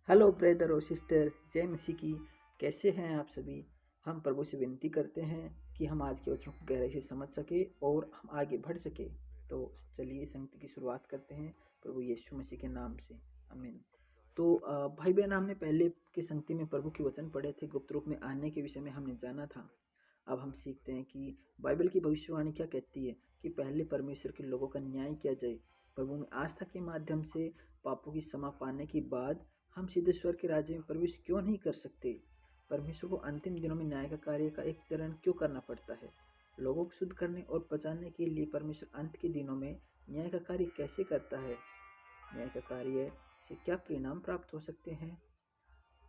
Hello brother और sister, जय मसीह की। कैसे हैं आप सभी। हम प्रभु से विनती करते हैं कि हम आज के वचनों को गहराई से समझ सके और हम आगे बढ़ सके। तो चलिए संगति की शुरुआत करते हैं प्रभु यीशु मसीह के नाम से। आमीन। तो भाई बहन, हमने पहले की संगति में प्रभु के वचन पढ़े थे। गुप्त रूप में आने के विषय में हमने जाना था। अब हम सीखते हैं कि बाइबल की भविष्यवाणी क्या कहती है कि पहले परमेश्वर के लोगों का न्याय किया जाए। प्रभु में आस्था के माध्यम से पापों की क्षमा पाने के बाद हम सीधे स्वर्ग के राज्य में प्रवेश क्यों नहीं कर सकते। परमेश्वर को अंतिम दिनों में न्याय का कार्य का एक चरण क्यों करना पड़ता है। लोगों को शुद्ध करने और बचाने के लिए परमेश्वर अंत के दिनों में न्याय का कार्य कैसे करता है। न्याय का कार्य से क्या परिणाम प्राप्त हो सकते हैं।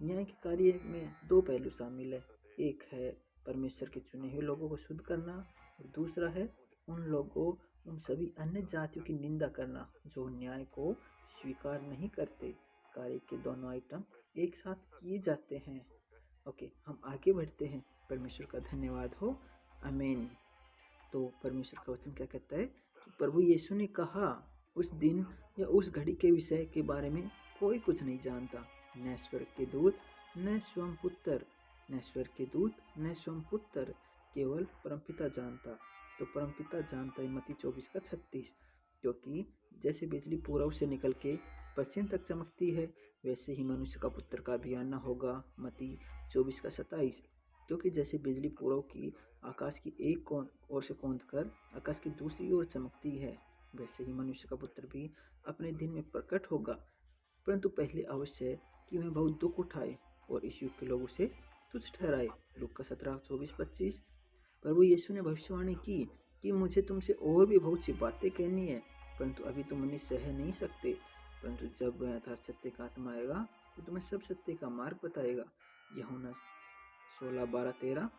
न्याय के कार्य में दो पहलू शामिल है। एक है परमेश्वर के चुने हुए लोगों को शुद्ध करना और दूसरा है उन सभी अन्य जातियों की निंदा करना जो न्याय को स्वीकार नहीं करते। कार्य के दोनों आइटम एक साथ किए जाते हैं। ओके, हम आगे बढ़ते हैं। परमेश्वर का धन्यवाद हो। आमीन। तो परमेश्वर का वचन क्या कहता है कि प्रभु यीशु ने कहा, उस दिन या उस घड़ी के विषय के बारे में कोई कुछ नहीं जानता, न स्वर्ग के दूत न स्वयं पुत्र, न स्वर्ग के दूत न स्वयं पुत्र, केवल परमपिता जानता। तो परमपिता जानता है, मत्ती 24:36। क्योंकि जैसे बिजली पूरब से निकल के पश्चिम तक चमकती है, वैसे ही मनुष्य का पुत्र का भी आना होगा। मत्ती 24:27। क्योंकि जैसे बिजली पूरब की आकाश की एक ओर से कौंध कर आकाश की दूसरी ओर चमकती है, वैसे ही मनुष्य का पुत्र भी अपने दिन में प्रकट होगा। परंतु पहले अवश्य है कि वह बहुत दुख उठाए और इस युग के लोग उसे तुच्छ ठहराए। लूका 17:24-25। प्रभु यीशु ने भविष्यवाणी की कि मुझे तुमसे और भी बहुत सी बातें कहनी है, परंतु अभी तुम उन्हें सह नहीं सकते। परंतु जब वह यथार्थ सत्य का आत्मा आएगा तो तुम्हें सब सत्य का मार्ग बताएगा। यूहन्ना 16:12-13।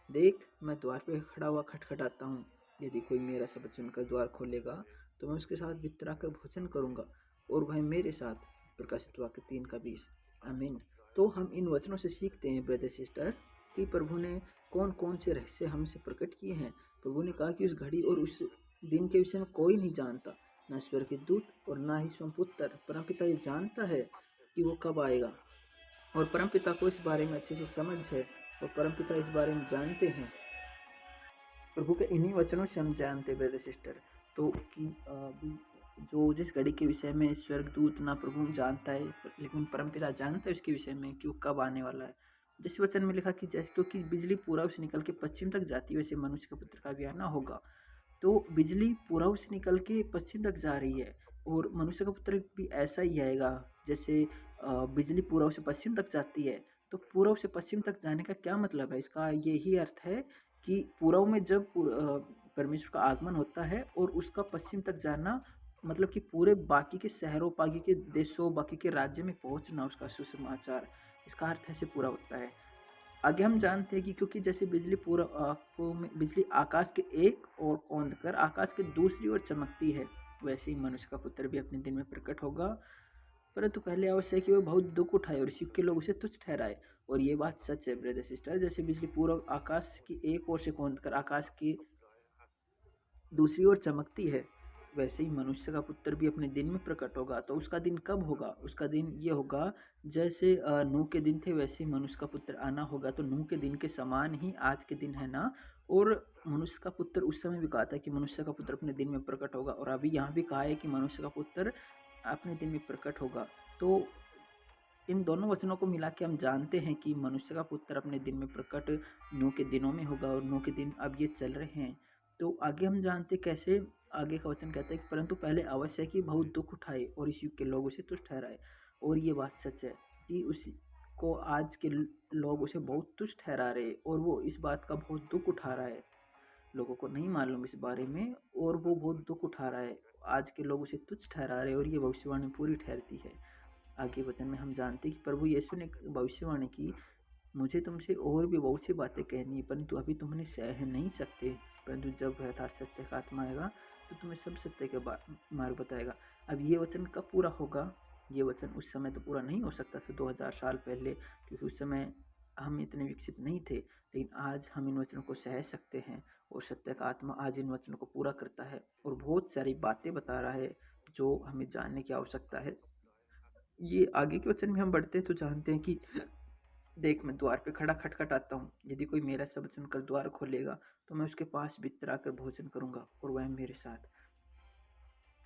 देख, मैं द्वार पे खड़ा हुआ खटखटाता हूँ। यदि कोई मेरा शब्द सुनकर द्वार खोलेगा तो मैं उसके साथ बिस्तरा कर भोजन करूँगा और वह मेरे साथ। प्रकाशित वाक्य 3:20। आमीन। तो हम इन वचनों से सीखते हैं ब्रदर सिस्टर कि प्रभु ने कौन कौन से रहस्य हमसे प्रकट किए हैं। प्रभु ने कहा कि उस घड़ी और उस दिन के विषय में कोई नहीं जानता, न स्वर्ग के दूत और न ही स्वयं पुत्र। परमपिता ये जानता है कि वो कब आएगा और परमपिता को इस बारे में अच्छे से समझ है और परमपिता इस बारे में जानते हैं। प्रभु के इन्हीं वचनों से हम जानते हैं ब्रदर सिस्टर। तो कि जो जिस घड़ी के विषय में स्वर्गदूत ना प्रभु जानता है, लेकिन परमपिता जानता है उसके विषय में कि वो कब आने वाला है। जिस वचन में लिखा कि जैसे क्योंकि बिजली पूरब से निकल के पश्चिम तक जाती है, वैसे मनुष्य का पुत्र का भी आना होगा। तो बिजली पूरब से निकल के पश्चिम तक जा रही है और मनुष्य का पुत्र भी ऐसा ही आएगा। जैसे बिजली पूरब से पश्चिम तक जाती है, तो पूरब से पश्चिम तक जाने का क्या मतलब है। इसका यही अर्थ है कि पूरब में जब परमेश्वर का आगमन होता है और उसका पश्चिम तक जाना, मतलब कि पूरे बाकी के शहरों, बाकी के देशों, बाकी के राज्य में पहुंचना, उसका सुसमाचार, इसका अर्थ ऐसे पूरा होता है। आगे हम जानते हैं कि क्योंकि जैसे बिजली आकाश के एक ओर कौंध कर आकाश के दूसरी ओर चमकती है, वैसे ही मनुष्य का पुत्र भी अपने दिन में प्रकट होगा। परंतु पहले आवश्यक है कि वह बहुत दुख उठाए और इस युग के लोग उसे तुच्छ ठहराए। और ये बात सच है ब्रदर सिस्टर। जैसे बिजली पूरब आकाश की एक ओर से कौंध कर आकाश की दूसरी ओर चमकती है, वैसे ही मनुष्य का पुत्र भी अपने दिन में प्रकट होगा। तो उसका दिन कब होगा। उसका दिन ये होगा जैसे नूह के दिन थे, वैसे ही मनुष्य का पुत्र आना होगा। तो नूह के दिन के समान ही आज के दिन है ना। और मनुष्य का पुत्र उस समय भी कहा था कि मनुष्य का पुत्र अपने दिन में प्रकट होगा, और अभी यहाँ भी कहा है कि मनुष्य का पुत्र अपने दिन में प्रकट होगा। तो इन दोनों वचनों को मिला के हम जानते हैं कि मनुष्य का पुत्र अपने दिन में प्रकट नूह के दिनों में होगा, और नूह के दिन अब ये चल रहे हैं। तो आगे हम जानते कैसे। आगे का वचन कहता है कि परंतु पहले अवश्य है कि बहुत दुख उठाए और इस युग के लोग उसे तुच्छ ठहराए। और ये बात सच है कि उसको आज के लोग उसे बहुत तुच्छ ठहरा रहे, और वो इस बात का बहुत दुख उठा रहा है। लोगों को नहीं मालूम इस बारे में और वो बहुत दुख उठा रहा है। आज के लोग उसे तुच्छ ठहरा रहे और ये भविष्यवाणी पूरी ठहरती है। आगे वचन में हम जानते हैं कि प्रभु यीशु ने भविष्यवाणी की, मुझे तुमसे और भी बहुत सी बातें कहनी है, परंतु अभी तुम उन्हें सह नहीं सकते। परंतु जब यथार्थ सत्य का आत्मा आएगा तो तुम्हें सब सत्य के मार्ग बताएगा। अब ये वचन कब पूरा होगा। ये वचन उस समय तो पूरा नहीं हो सकता था 2000 साल पहले, क्योंकि उस समय हम इतने विकसित नहीं थे। लेकिन आज हम इन वचनों को सह सकते हैं और सत्य का आत्मा आज इन वचनों को पूरा करता है और बहुत सारी बातें बता रहा है जो हमें जानने की आवश्यकता है। ये आगे के वचन में हम बढ़ते हैं तो जानते हैं कि देख, मैं द्वार पे खड़ा खटखटाता हूँ। यदि कोई मेरा शब्द सुनकर द्वार खोलेगा तो मैं उसके पास भीतर आकर भोजन करूँगा और वह मेरे साथ।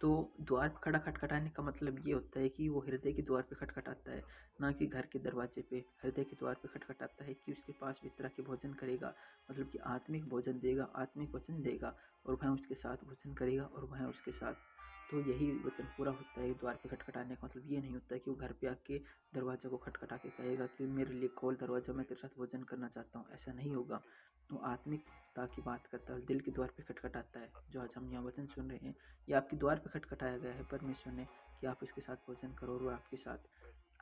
तो द्वार पे खड़ा खटखटाने का मतलब ये होता है कि वो हृदय के द्वार पे खटखटाता है, ना कि घर के दरवाजे पे। हृदय के द्वार पे खटखटाता है कि उसके पास भीतर आके भोजन करेगा, मतलब कि आत्मिक भोजन देगा, आत्मिक वचन देगा और वह उसके साथ भोजन करेगा और वह उसके साथ। तो यही वचन पूरा होता है। द्वार पे खटखटाने का मतलब ये नहीं होता है कि वो घर पे आके दरवाजा को खटखटा के कहेगा कि मेरे लिए खोल दरवाजा, मैं तेरे साथ भोजन करना चाहता हूँ। ऐसा नहीं होगा। वो आत्मिकता की बात करता है और दिल के द्वार पे खटखटाता है। जो आज हम यहाँ वचन सुन रहे हैं, ये आपके द्वार पे खटखटाया गया है परमेश्वर ने कि आप इसके साथ भोजन करो और वो आपके साथ।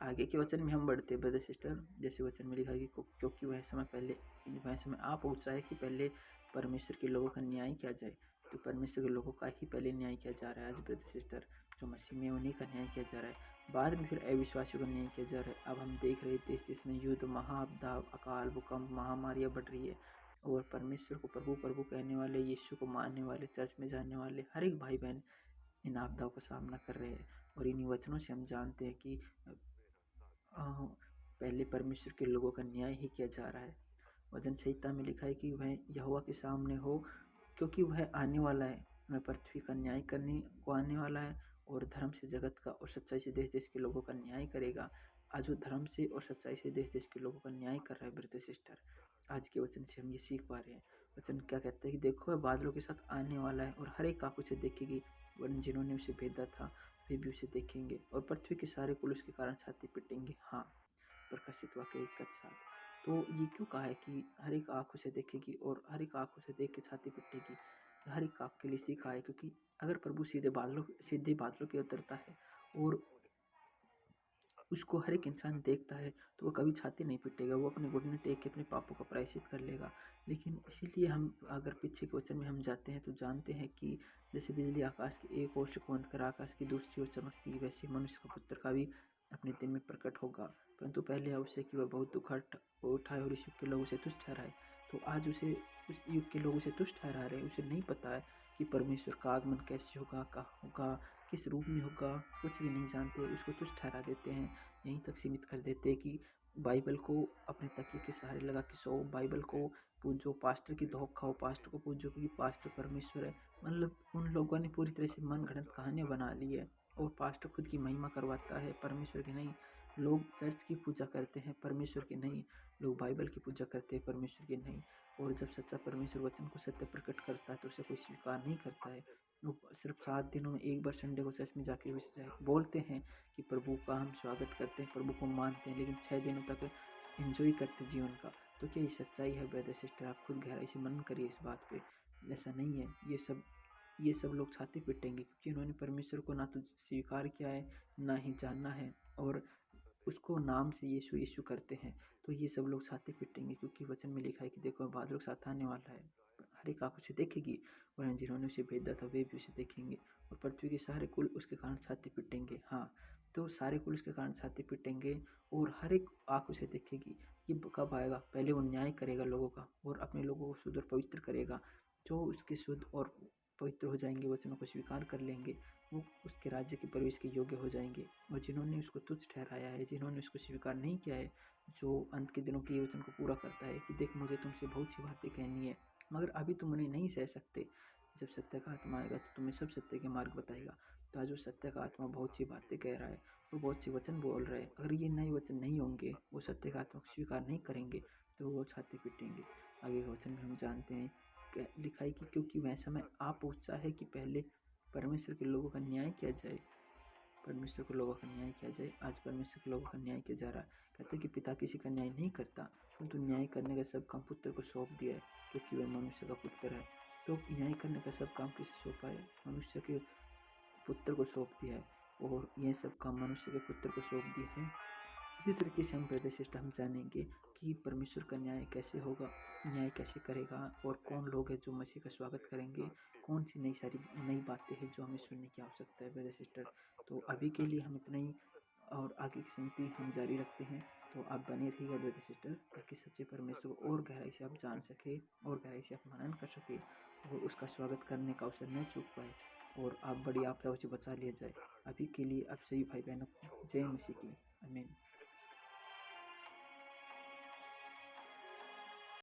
आगे के वचन में हम बढ़ते हैं ब्रदर सिस्टर। जैसे वचन में लिखा है कि क्योंकि वह समय आ पहुँचा है कि पहले परमेश्वर के लोगों का न्याय किया जाए। तो परमेश्वर के लोगों का ही पहले न्याय किया जा रहा है आज ब्रदर सिस्टर। जो मसीह में उन्हीं का न्याय किया जा रहा है, बाद में फिर अविश्वासियों का न्याय किया जा रहा है। अब हम देख रहे देश देश में युद्ध, महाआपदा, अकाल, भूकंप, महामारियाँ बढ़ रही है और परमेश्वर को प्रभु प्रभु कहने वाले, यीशु को मानने वाले, चर्च में जाने वाले हर एक भाई बहन इन आपदाओं का सामना कर रहे हैं। और इन्हीं वचनों से हम जानते हैं कि पहले परमेश्वर के लोगों का न्याय ही किया जा रहा है। वचन संहिता में लिखा है कि वह यहोवा के सामने हो, क्योंकि वह आने वाला है। वह पृथ्वी का न्याय करने को आने वाला है और धर्म से जगत का और सच्चाई से देश देश के लोगों का न्याय करेगा। आज वो धर्म से और सच्चाई से देश देश के लोगों का न्याय कर रहा है ब्रदर सिस्टर। आज के वचन से हम ये सीख पा रहे हैं। वचन क्या कहता है कि देखो, वह बादलों के साथ आने वाला है और हर एक आँख उसे देखेगी, वरन जिन्होंने उसे भेदा था वे भी उसे देखेंगे और पृथ्वी के सारे कुल उसके कारण छाती पीटेंगे। हाँ, प्रकाशित वाक्य 1:7। तो ये क्यों कहा है कि हर एक आँख उसे देखेगी और हर एक आँख उसे देख के छाती पीटेगी? हर एक आँख के लिए इसलिए कहा है क्योंकि अगर प्रभु सीधे बादलों पे उतरता है और उसको हर एक इंसान देखता है तो वो कभी छाती नहीं पीटेगा, वो अपने घुटने टेक के अपने पापों का प्रायश्चित कर लेगा। लेकिन इसीलिए हम अगर पीछे के वचन में हम जाते हैं तो जानते हैं कि जैसे बिजली आकाश की एक ओर से कौंध कर आकाश की दूसरी ओर चमकती है, वैसे मनुष्य का पुत्र का भी अपने दिन में प्रकट होगा। परंतु पहले आवश्यक कि वह बहुत दुख उठाए और इस युग के लोग उसे तुच्छ ठहराए। तो आज उसे उस युग के लोग उसे तुच्छ ठहरा रहे हैं। उसे नहीं पता है कि परमेश्वर का आगमन कैसे होगा, कहाँ होगा, किस रूप में होगा, कुछ भी नहीं जानते। उसको तुच्छ ठहरा देते हैं, यहीं तक सीमित कर देते हैं कि बाइबल को अपने तकिए के सहारे लगा के सो, बाइबल को पूजो, पास्टर की धोख खाओ, पास्टर को पूजो क्योंकि पास्टर परमेश्वर है। मतलब उन लोगों ने पूरी तरह से मन गढ़ंत कहानियाँ बना ली है और पास्टर खुद की महिमा करवाता है, परमेश्वर की नहीं। लोग चर्च की पूजा करते हैं, परमेश्वर की नहीं। लोग बाइबल की पूजा करते हैं, परमेश्वर की नहीं। और जब सच्चा परमेश्वर वचन को सत्य प्रकट करता है तो उसे कोई स्वीकार नहीं करता है। वो सिर्फ 7 दिनों में एक बार संडे को चर्च में जाके बोलते हैं कि प्रभु का हम स्वागत करते हैं, प्रभु को मानते हैं, लेकिन 6 दिनों तक एंजॉय करते हैं जीवन का। तो क्या ये सच्चाई है ब्रदर सिस्टर? आप खुद गहराई से मनन करिए इस बात पे। ऐसा नहीं है। ये सब लोग छाती पीटेंगे क्योंकि उन्होंने परमेश्वर को ना तो स्वीकार किया है, ना ही जानना है और उसको नाम से यीशु यीशु करते हैं। तो ये सब लोग छाती पीटेंगे क्योंकि वचन में लिखा है कि देखो, बादलों के साथ आने वाला है, हर एक आँख उसे देखेगी और जिन्होंने उसे भेजा था वे भी उसे देखेंगे और पृथ्वी के सारे कुल उसके कारण छाती पीटेंगे। हाँ, तो सारे कुल उसके कारण छाती पीटेंगे और हर एक आँख उसे देखेगी। ये कब आएगा? पहले वो न्याय करेगा लोगों का और अपने लोगों को शुद्ध और पवित्र करेगा। जो उसके शुद्ध और पवित्र हो जाएंगे, वचनों को स्वीकार कर लेंगे, वो उसके राज्य के प्रवेश के योग्य हो जाएंगे। और जिन्होंने उसको तुच्छ ठहराया है, जिन्होंने उसको स्वीकार नहीं किया है, जो अंत के दिनों के वचन को पूरा करता है कि देख, मुझे तुमसे बहुत सी बातें कहनी है मगर अभी तुम उन्हें नहीं सह सकते। जब सत्य का आत्मा आएगा तो तुम्हें सब सत्य के मार्ग बताएगा। तो आज वो सत्य का आत्मा बहुत सी बातें कह रहा है, वो बहुत सी वचन बोल रहा है। अगर ये नए वचन नहीं होंगे, वो सत्य का आत्मा को स्वीकार नहीं करेंगे, तो वो छाती पीटेंगे। आगे के वचन में हम जानते हैं लिखा है कि क्योंकि वह समय आ पहुँचा है कि पहले परमेश्वर के लोगों का न्याय किया जाए। परमेश्वर के लोगों का न्याय किया जाए। आज परमेश्वर के लोगों का न्याय किया जा रहा है। कहते हैं कि पिता किसी का न्याय नहीं करता, परंतु न्याय करने का सब काम पुत्र को सौंप दिया है क्योंकि वह मनुष्य का पुत्र है। तो न्याय करने का सब काम किसे सौंपा है? मनुष्य के पुत्र को सौंप दिया है और यह सब काम मनुष्य के पुत्र को सौंप दिया है। इसी तरीके से हम ब्रदर सिस्टर हम जानेंगे कि परमेश्वर का न्याय कैसे होगा, न्याय कैसे करेगा और कौन लोग हैं जो मसीह का स्वागत करेंगे, कौन सी नई बातें हैं जो हमें सुनने की आवश्यकता है ब्रदर सिस्टर। तो अभी के लिए हम इतना ही और आगे की संगति हम जारी रखते हैं। तो आप बने रहिएगा ब्रदर सिस्टर ताकि सच्चे परमेश्वर को और गहराई से आप जान सके और गहराई से आप मनन कर सके और उसका स्वागत करने का अवसर न चूक पाए। और आप बड़ी आपदाओं से बचा लिया जाए। अभी के लिए आप सभी भाई बहनों को जय मसीह की। आमीन।